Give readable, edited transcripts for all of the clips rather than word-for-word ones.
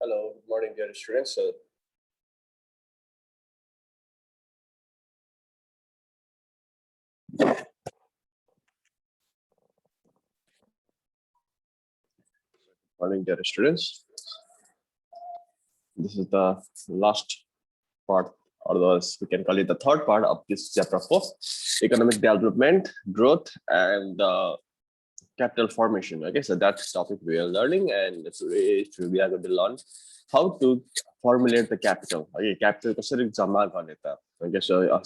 Hello, good morning, dear students. Morning, dear students. This is the last part, or we can call it the third part of this chapter 4, economic development, growth, and capital formation. Okay, so that's topic we are learning, and we are going to learn how to formulate the capital. Okay, capital कसरी जम्मा गर्ने त. Okay, so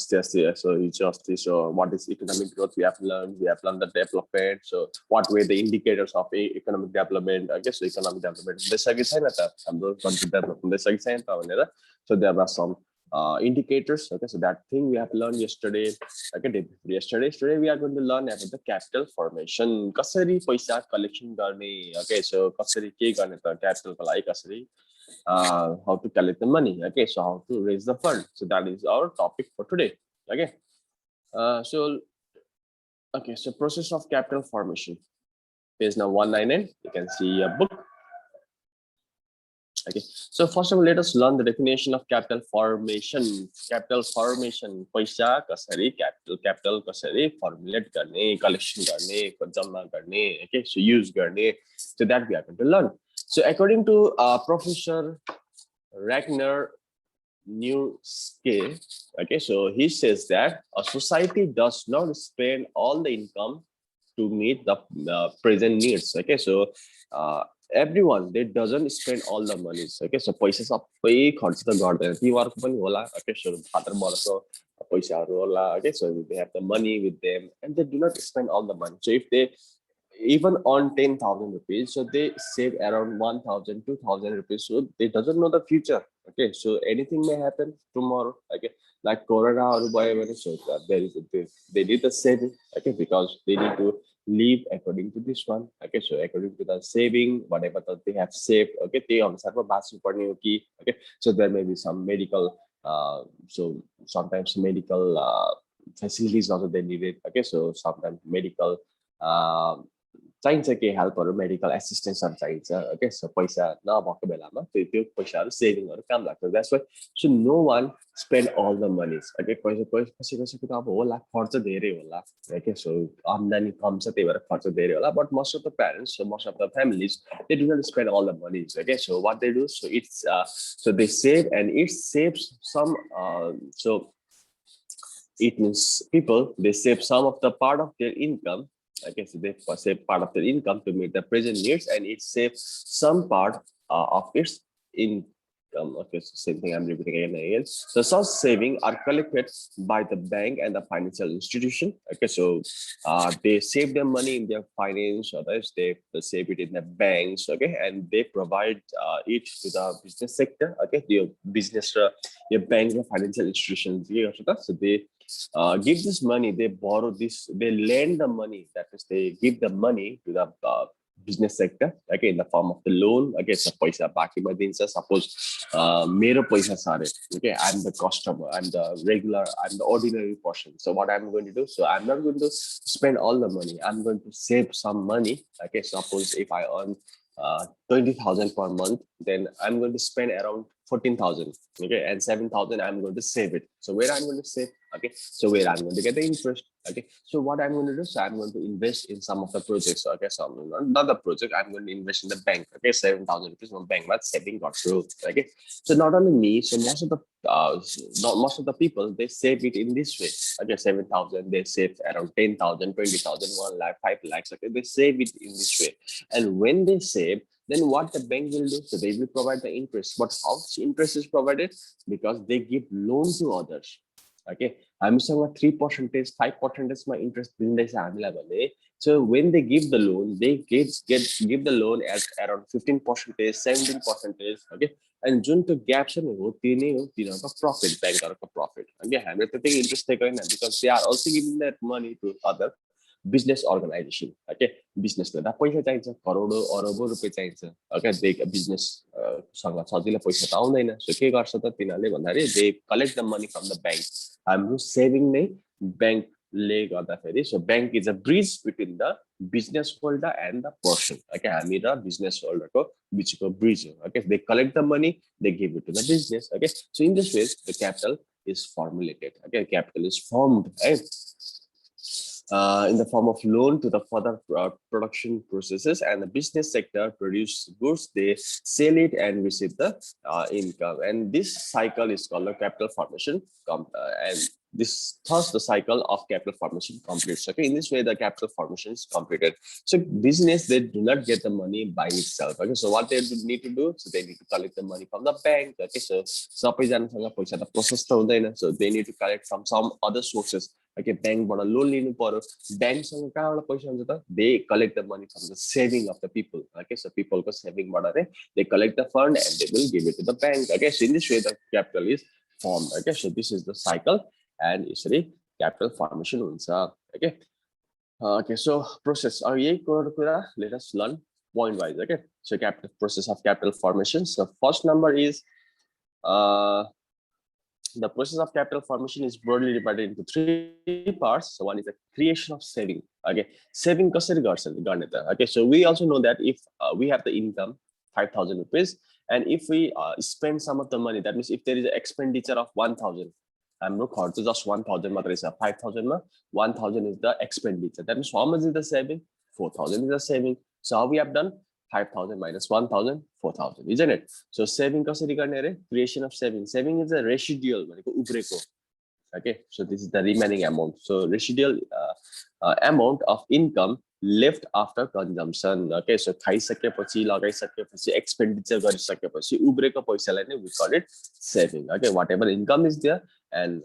so what is economic growth? We have learned the development. So what were the indicators of economic development? I guess economic development. So there are some indicators. Okay, so that thing we have learned yesterday. Okay, today we are going to learn about the capital formation. Kasari paisa collection garne. Okay, so kasari ke garne ta capital ko lai kasari. How to collect the money. Okay, so how to raise the fund. So that is our topic for today. Okay, so process of capital formation. Page now 199. You can see a book. Okay, so first of all, let us learn the definition of capital formation. Capital formation, paisa kasari capital kasari formulate garne, collection garne, jamma garne. Okay, so use garne. So that we are going to learn. So according to Professor Ragnar Newske, okay, so he says that a society does not spend all the income to meet the present needs. Okay, so everyone, they doesn't spend all the money. Okay, so paisa sabai kharch ta garदैन. तिमीहरुको पनि होला. Okay, so father मरको पैसाहरु होला. Okay, so they have the money with them and they do not spend all the money. So if they even on 10,000 rupees, so they save around 1,000, 2,000 rupees. So they doesn't know the future. Okay, so anything may happen tomorrow. Okay, like corona or whatever. So they need the saving. Okay, because they need to live according to this one. Okay, so according to the saving, whatever that they have saved. Okay, they अनुसार बाँच्नु पर्ने हो कि. Okay, so there may be some medical. So sometimes medical facilities also they need it. Okay, so sometimes medical. चाहिन्छ के हेल्पहरु medical एसिस्टेन्सहरु चाहिन्छ. Okay, सो पैसा नभएको बेलामा त्यो पैसाहरु सेभिङहरु काम लाग्छ. That's why so no one spend all the moneys. Okay, कसैको त अब होला खर्च धेरै होला. ओके, सो आम्दानी कम छ त्यही भएर खर्च धेरै होला. But most of the parents, most of the families, they do not spend all the moneys. Okay, so what they do, so it's so they save and it saves some so it means people, they save some of the part of their income. Okay, so they save part of their income to meet the present needs, and it saves some part of its income. Okay, so same thing I'm repeating again. So some savings are collected by the bank and the financial institution. Okay, so they save their money in their finance, or else they save it in the banks. Okay, and they provide it to the business sector. Okay, the business, your banks and financial institutions. So they give this money, they borrow this, they lend the money. That is, they give the money to the business sector. Okay, in the form of the loan. Okay, so paisa baki ma dincha. Suppose mero paisa sare. Okay, I'm the customer, I'm the ordinary person. So what I'm going to do, so I'm not going to spend all the money, I'm going to save some money. Okay, suppose if I earn 20,000 per month, then I'm going to spend around 14,000. Okay, and 7,000 I'm going to save it. So where I'm going to save? Okay, so where I'm going to get the interest. Okay, so what I'm going to do, so I'm going to invest in some of the projects. Okay, so not the project, I'm going to invest in the bank. Okay, 7,000 rupees from bank, but saving got through. Okay, so not only me, so most of the people, they save it in this way. Okay, 7,000, they save around 10,000, 20,000, 1 lakh, 5 lakhs. Okay, they save it in this way. And when they save, then what the bank will do, so they will provide the interest. But how interest is provided? Because they give loan to others. Okay, हामीसँग 3%, 5% my interest दिँदैछ हामीलाई भने, so when they give the loan, they give the loan at around 15%, 17%. Okay, and जुन त्यो gap छ नि हो त्यो नै हो तिनीहरुको प्रॉफिट, बैंकहरुको प्रॉफिट. Okay, हामीले त त्यही इन्ट्रेस्ट दिएको हैन, because they are also giving that money to other business organization. Okay, business लाई पैसा चाहिन्छ, करोडौं अरबौं रुपैयाँ चाहिन्छ. Okay, they business सँग सजिलै पैसा त आउँदैन. सो के गर्छ त तिनीहरुले भन्दाखेरि they collect the money from the bank. हाम्रो सेभिङ नै बैंक ले गर्दाखेरि so bank is a bridge between the business holder and the person okay हामी र बिजनेस होल्डरको बिचको ब्रिज हो okay they collect the money they give it to the business okay so in this way the capital is formulated okay capital is formed right in the form of loan to the further production processes and the business sector produce goods they sell it and receive the income and this cycle is called a capital formation and this thus the cycle of capital formation completes okay in this way the capital formation is completed so business they do not get the money by itself okay so what they need to do so they need to collect the money from the bank okay so सबैजनासँग पैसा त process त हुँदैन so they need to collect from some other sources okay ब्याङ्कबाट loan लिनु पर्यो ब्याङ्कसँग कहाँबाट पैसा हुन्छ त they collect the money from the saving of the people okay so पिपलको सेभिङबाट चाहिँ they collect the fund and they will give it to the bank okay so in this way the capital is formed okay so this is the cycle and यसरी capital formation हुन्छ okay okay so process यही कुरा let us learn point wise okay so capital process of capital formation so first number is the process of capital formation is broadly divided into three parts so one is the creation of saving okay saving कसरी गर्ने त okay so we also know that if we have the income 5,000 rupees and if we spend some of the money that means if there is an expenditure of 1,000 हाम्रो खर्च just 1,000 मात्रै छ 5,000 मा 1,000 is the expenditure that means how much is the saving 4,000 is the saving so how we have done 5,000 minus 1,000 4,000 isn't it so saving कसरी गर्ने रे creation of saving is a residual भनेको उब्रेको okay so this is the remaining amount so residual amount of income left after consumption okay so खाइसकेपछि लगाइसकेपछि expenditure गरिसकेपछि उब्रेको पैसालाई नै we call it saving okay whatever income is there and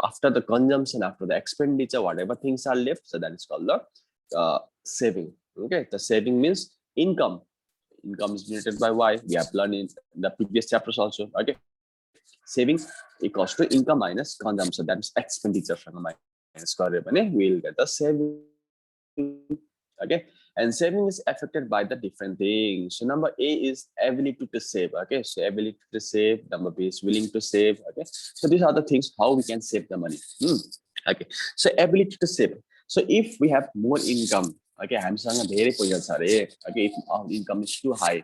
after the consumption after the expenditure whatever things are left so that is called the saving okay the saving means income is generated by y we have learned in the previous chapters also okay saving equals to income minus consumption that is expenditure from minus गरे भने we will get the saving okay and saving is affected by the different things so number A is ability to save okay so ability to save number B is willing to save okay so these are the things how we can save the money okay so ability to save so if we have more income okay हामीसँग धेरै पैसा छ रे okay if our income is too high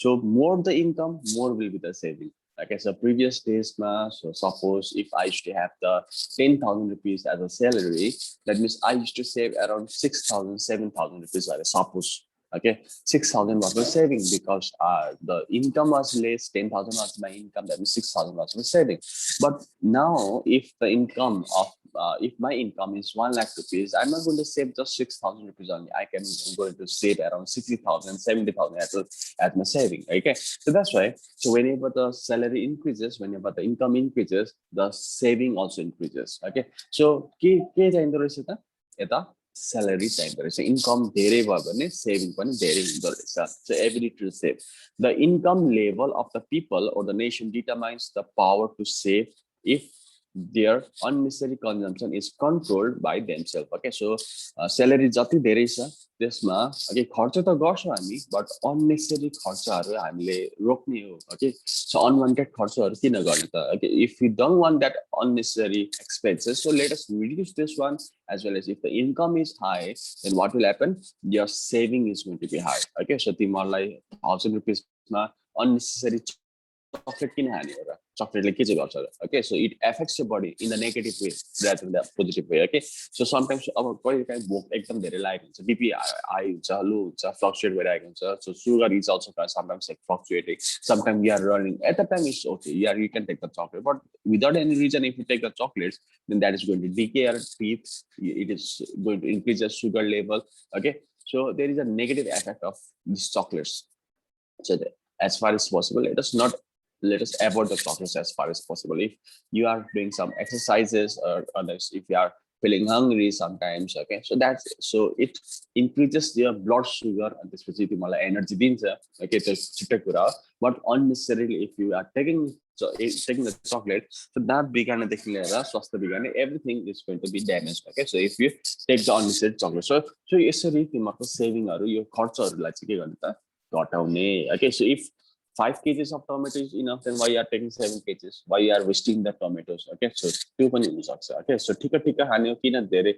so more the income more will be the saving okay so previous days ma so suppose if I used to have the 10,000 rupees as a salary that means I used to save around 6,000 7,000 rupees suppose okay 6,000 was my saving because the income was less 10,000 was my income that means 6,000 was my saving but now if the income of if my income is 1 lakh rupees I'm not going to save just 6,000 rupees only I'm going to save around 60,000 70,000 as my saving okay so that's why so whenever the salary increases whenever the income increases the saving also increases okay so के चाहिँदो रहेछ त यता salary चाहिँदो रहेछ income धेरै भयो भने saving पनि धेरै हुँदो रहेछ so ability to save the income level of the people or the nation determines the power to save if their unnecessary consumption is controlled by themselves okay so salary जति धेरै छ त्यसमा okay खर्च त गर्छौं हामी but unnecessary खर्चहरु हामीले रोक्ने हो okay so unwanted खर्चहरु किन गर्ने त okay if we don't want that unnecessary expenses so let us reduce this one as well as if the income is high then what will happen your saving is going to be high okay so तिमीहरुलाई 1,000 rupees मा unnecessary chocolate किन हाने हो र chocolate ले के चाहिँ गर्छ okay so it affects your body in the negative way rather than the positive way okay so sometimes अब कहिले काहीँ भोक एकदम धेरै लागेको हुन्छ बीपी हाई हुन्छ लो हुन्छ फ्लक्चुएट भइरहेको हुन्छ so sugar is also sometimes like fluctuating sometimes we are running at the time it's okay yeah you can take the chocolate but without any reason if you take the chocolates then that is going to decay our teeth it is going to increase the sugar level okay so there is a negative effect of these chocolates so as far as possible let us avoid the chocolates as far as possible if you are doing some exercises or others if you are feeling hungry sometimes okay so it increases your blood sugar and त्यसपछि तिमीलाई energy दिन्छ okay त्यो छिटो कुरा but unnecessarily if you are taking the chocolate so that बिगार्नदेखि लिएर स्वास्थ्य बिगार्ने everything is going to be damaged okay so if you take the unnecessary chocolate so यसरी तिमीहरुको सेभिङहरु यो खर्चहरुलाई चाहिँ के गर्ने त घटाउने okay so if 5 kgs of tomato is enough, then why you are taking 7 kgs? Why you are wasting the tomatoes? Okay, so त्यो पनि हुन सक्छ. Okay, so ठिक ठिक खाने हो किन धेरै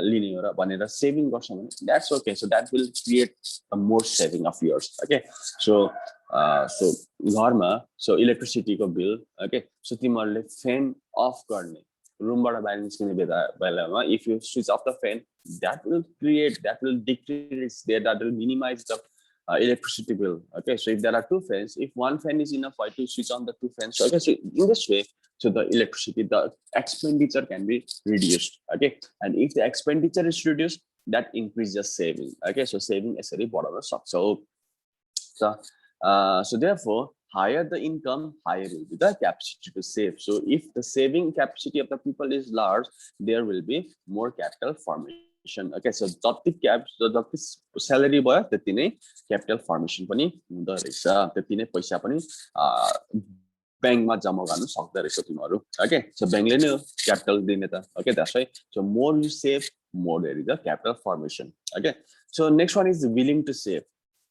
लिने हो र भनेर सेभिङ गर्छ भने that's okay. So that will create a more saving of yours. Okay, so so घरमा so electricity को bill. Okay, so तिमीहरूले fan off गर्ने रूमबाट बाहिर निस्किने बेलामा if you switch off the fan, that will decrease, that will minimize the electricity bill. Okay, so if there are 2 fans, if 1 fan is enough, why to switch on the 2 fans? So, okay, so in this way, so the electricity, the expenditure can be reduced. Okay, and if the expenditure is reduced, that increases saving. Okay, so saving is very important. So therefore, higher the income, higher will be the capacity to save. So if the saving capacity of the people is large, there will be more capital formation. Okay, so जति salary भयो त्यति नै capital formation पनि हुँदो रहेछ, त्यति नै पैसा पनि ब्याङ्कमा जम्मा गर्न सक्दो रहेछ तिमीहरू. Okay, so ब्याङ्कले नै capital दिने त. Okay, that's why so more you save, more there is the capital formation. Okay, so next one is willing to save.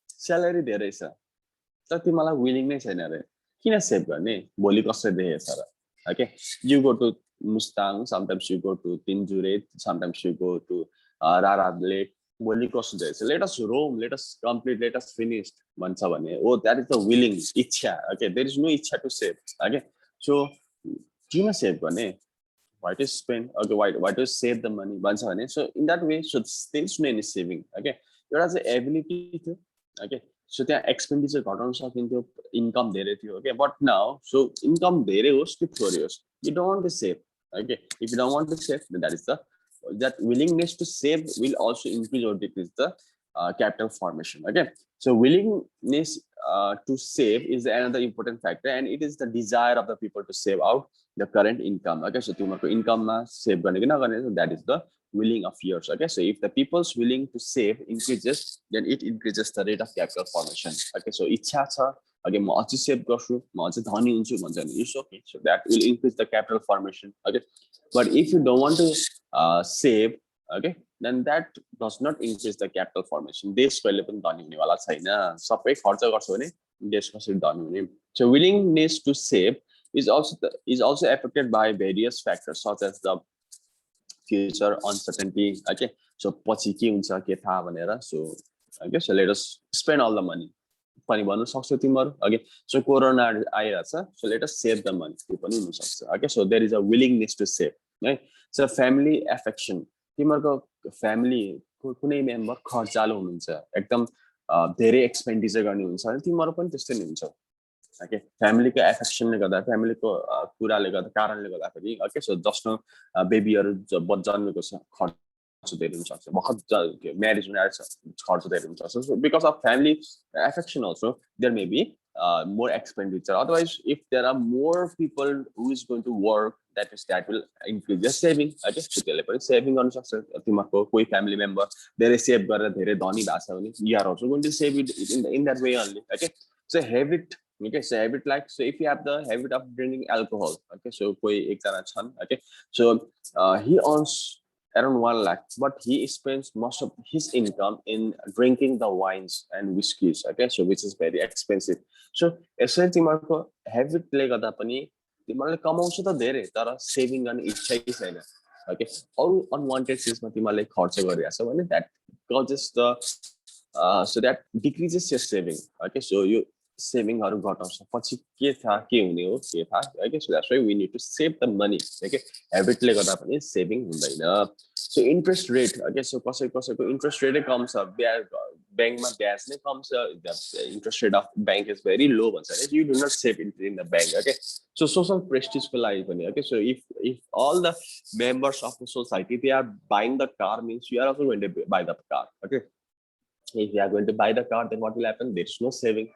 Salary धेरै छ तर तिमीलाई willing नै छैन रे, किन सेभ गर्ने? भोलि कसरी देखेछ र? Okay, you go to Mustang, sometimes you go to Tinjure, sometimes you go to Rara Lake. भोलि कसो देखेछ? Let us roam, let us complete, let us finish भन्छ भने oh, that is the willing, इच्छा. Okay, there is no इच्छा to save. Okay, so किन save गर्ने? Why to spend? Okay, why to save the money भन्छ भने, so in that way, so there is no any saving. Okay, एउटा चाहिँ ability थियो. Okay, so त्यहाँ expenditure घटाउन सकिन्थ्यो, इन्कम धेरै थियो. Okay, but now so income धेरै होस् कि थोरै होस्, you don't want to save. Okay, if you don't want to save, then that willingness to save will also increase or decrease the capital formation. Okay, so willingness to save is another important factor, and it is the desire of the people to save out the current income. Okay, so तिमीहरुको इन्कममा save गर्ने कि नगर्ने, so that is the willing of yours. Okay, so if the people's willing to save increases, then it increases the rate of capital formation. Okay, so इच्छा छ, okay, म अझै save गर्छु, म अझै धनी हुन्छु भन्छ भने it's okay, so that will increase the capital formation. Okay, but if you don't want to save, okay, then that does not increase the capital formation. देश कहिले पनि धनी हुनेवाला छैन, सबै खर्च गर्छ भने देश कसरी धनी हुने? So willingness to save is also affected by various factors such as the future uncertainty. Okay, so पछि के हुन्छ के थाहा भनेर, so okay, so let us spend all the money पनि भन्न सक्छौ तिमीहरु. Okay, so कोरोना आइरहेछ, so let us save the money, त्यो पनि हुन सक्छ. Okay, so there is a willingness to save, right? So family affection, तिमीहरुको family कुनै member खर्चालो हुनुहुन्छ, एकदम धेरै एक्सपेन्डिचर गर्ने हुन्छ अनि तिमीहरु पनि त्यस्तै नै हुन्छ. Okay, family को affection ले गर्दा, family को कुराले गर्दा, कारणले गर्दाखेरि, okay, so जस्तो बेबीहरु जन्मेको छ खर्च धेरै हुन सक्छ, भर्खर म्यारेज हुने खर्च धेरै हुन सक्छ. So because of family affection also there may be more expenditure. Otherwise, if there are more people who is going to work, that will increase the saving. Okay, so त्यसले पनि saving गर्न सक्छ. तिमीहरुको कोही family member धेरै save गरेर धेरै धनी भएको छ भने you are also going to save it in that way only. Okay, so habit. Okay, so habit, like, so if you have the habit of drinking alcohol, okay, so कोही एकजना छन्, okay, so he earns around 1 lakh, but he spends most of his income in drinking the wines and whiskeys. Okay, so which is very expensive. So यसरी तिमीहरुको habit ले गर्दा पनि तिमीहरुले कमाउँछ त धेरै, तर सेभिङ गर्ने इच्छा छैन. Okay, अरु unwanted चिजमा तिमीहरुले खर्च गरिरहेछ भने that causes the so that decreases your saving. Okay, so you saving हरु घटाउँछ, पछि के थाहा के हुने हो के थाहा. Okay, so that's why we need to save the money. Okay, habit ले गर्दा पनि सेभिङ हुँदैन. So interest rate, okay, so कसैको interest rate कम छ, ब्याङ्कमा ब्याज नै कम छ, the interest rate of bank is very low भन्छ हैन, you do not save in the bank. Okay, so social prestige को लागि पनि, okay, so if all the members of the society they are buying the car, means you are also going to buy the car. Okay, if you are going to buy the car, then what will happen? There is no saving.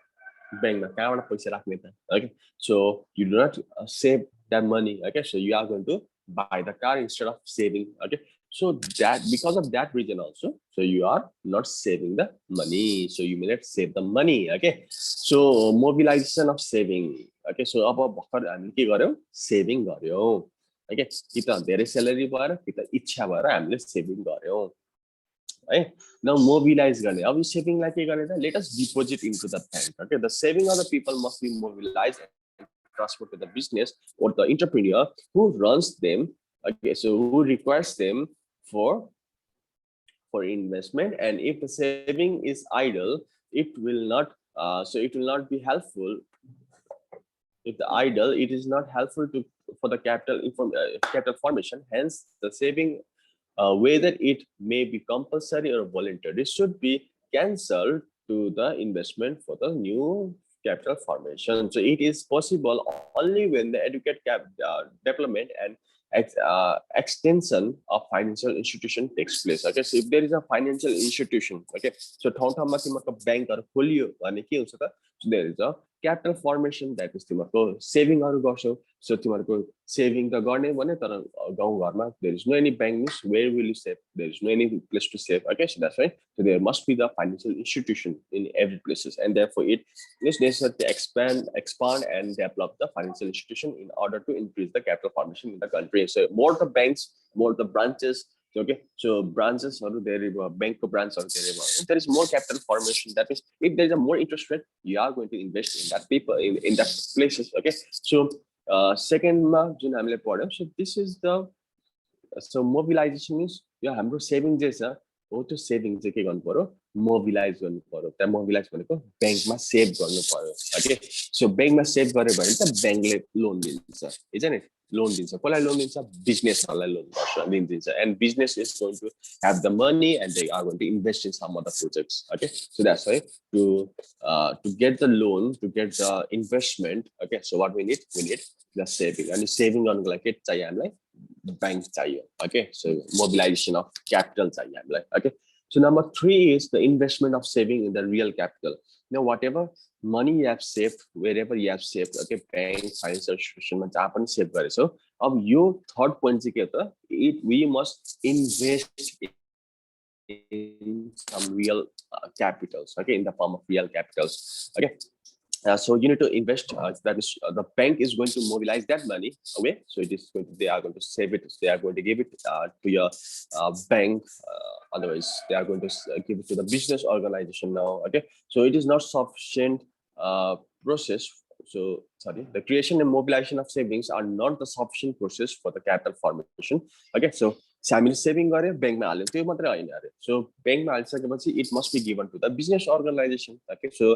Bank कहाँबाट पैसा राख्ने त? Okay, so you do not save that money. Okay, so you are going to buy the car instead of saving. Okay, so that because of that reason also, so you are not saving the money, so you may not save the money. Okay, so mobilization of saving. Okay, so अब भर्खर हामी के गर्यौ? Saving गर्यौ. Okay, कि त धेरै salary भएर कि त इच्छा भएर हामीले सेभिङ गर्यौ. right? Now mobilize गर्ने अब saving लाई के गर्ने त let us deposit into the bank. Okay, the saving of the people must be mobilized and transferred to the business or the entrepreneur who runs them. Okay, so who requires them for investment, and if the saving is idle, it will not it will not be helpful. If the idle, it is not helpful to for the capital formation. Hence the saving, whether it may be compulsory or voluntary, should be cancelled to the investment for the new capital formation. So it is possible only when the development and extension of financial institution takes place. Okay, so if there is a financial institution, okay, so bank or folio, so there is a capital formation, that is saving or गर्छौ. So saving the गर्ने भने तर गाउँ there is no any bank, means where will you save? There is no any place to save. Okay, so that's right. So there must be the financial institution in every places, and therefore it is necessary to expand and develop the financial institution in order to increase the capital formation in the country. So more the banks, more the branches. Okay, so branches or bank branch or there is more capital formation. That means if there is a more interest rate, you are going to invest in that paper in that places. Okay, so second ma jun हामीले पढ्यौं, so this is the so mobilization means यो हाम्रो saving जे छ हो त्यो saving चाहिँ के गर्नु पर्यो, mobilise गर्नु पर्यो. त्यहाँ मोबिलाइज भनेको बैंकमा सेभ गर्नु पर्यो. ओके, सो बैंकमा सेभ गर्यो भने त बैंकले लोन दिन्छ, हैन नि? लोन दिन्छ. कसलाई लोन दिन्छ? बिजनेसहरुलाई लोन दिन्छ. And business is going to have the money and they are going to invest in some other projects. Okay, so that's why to get the loan, to get the investment, okay, so what we need the saving. And saving on like it चाहिए हामीलाई bank चाहिए. Okay, so mobilization of capital चाहिए हामीलाई. Okay, so number 3 is the investment of saving in the real capital. Now whatever money you have saved, wherever you have saved, okay, bank, financial institution मा जहाँ पनि save गरेछौ, अब यो third point चाहिँ के हो त, we must invest in some real capitals, okay, in the form of real capitals. Okay, so you need to invest. That is, the bank is going to mobilize that money away. So it is going to, they are going to save it. They are going to give it to your bank. Otherwise, they are going to give it to the business organization now. Okay, so it is not sufficient process. So sorry, the creation and mobilization of savings are not the sufficient process for the capital formation. Okay, so हामीले saving गरे बैंकमा हाल्यो त्यो मात्रै हैन अरे. So बैंकमा हालिसकेपछि it must be given to the business organisation. Okay, so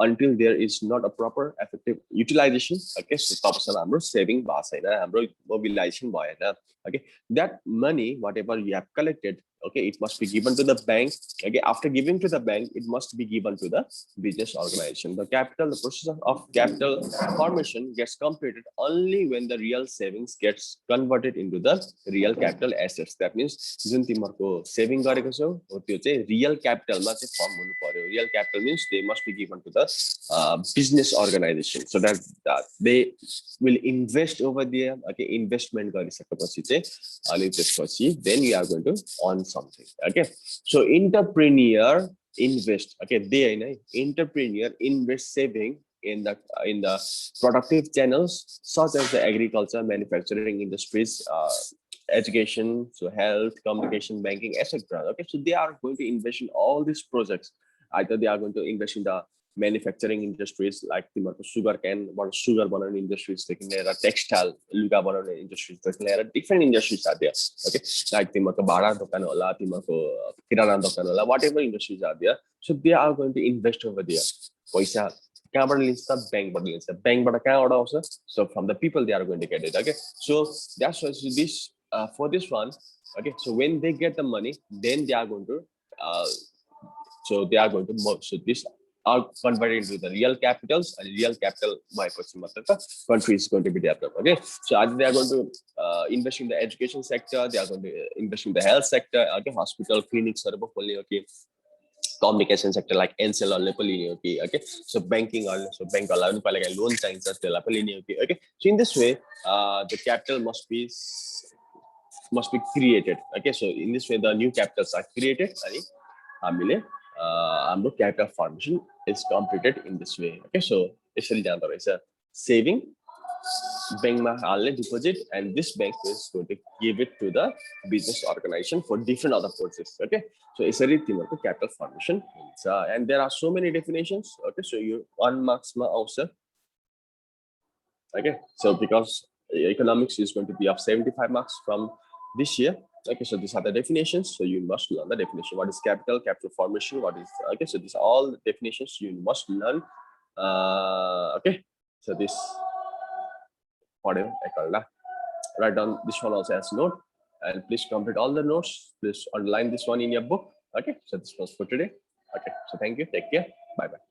until there is not a proper effective utilization, okay, so तबसम्म हाम्रो सेभिङ भएको छैन, हाम्रो मोबिलाइजेसन भएन. Okay, that money whatever you have collected, okay, it must be given to the bank. Okay, after giving to the bank, it must be given to the business organization. The process of capital formation gets completed only when the real savings gets converted into the real capital assets. That means जुन तिम्रो saving गरेको छौ हो त्यो चाहिँ real क्यापिटलमा चाहिँ firm हुनु पर्यो. Real capital means they must be given to the business organization so that they will invest over there. Okay, investment गरिसकेपछि चाहिँ अनि त्यसपछि then you are going to earn something. Okay, so entrepreneur invest, okay, they entrepreneur invest saving in the productive channels such as the agriculture, manufacturing industries, education, so health, communication, banking, etc. Okay, so they are going to invest in all these projects. Either they are going to invest in the manufacturing industries like sugar cane, sugar banana industries, textile, luga banana industries, different industries are there. Okay, like bhada dokan hola, kirana dokan hola, whatever industries are there, so they are going to invest over there. Paisa कहाँबाट लिन्छ त? बैंकबाट लिन्छ. बैंकबाट कहाँबाट आउँछ? So from the people they are going to get it. Okay, so that's why this for this one. Okay, so when they get the money, then they are going to so this are converted into the real capitals, and real capital country is going to be developed. Okay, so either they are going to invest in the education sector, they are going to invest in the health sector, okay, hospital, clinics, okay, communication sector like NCL or okay, so banking or so bank loan चाहिन्छ त्यसलाई पनि लिने हो कि. Okay, so in this way the capital must be created. Okay, so in this way the new capitals are created अनि हामीले हाम्रो capital formation is completed in this way. Okay, so यसरी जाँदो रहेछ saving bank ma हाल्ने deposit, and this bank is going to give it to the business organization for different other purposes. Okay, so यसरी तिमीहरुको capital formation हुन्छ, and there are so many definitions. Okay, so you 1 marks ma आउँछ. Okay, so because economics is going to be of 75 marks from this year. Okay, so these are the definitions, so you must learn the definition. What is capital, capital formation, what is, okay, so these are all the definitions you must learn. Okay, so this whatever I call that, write down this one also as note, and please complete all the notes. Please underline this one in your book. Okay, so this was for today. Okay, so thank you, take care, bye bye.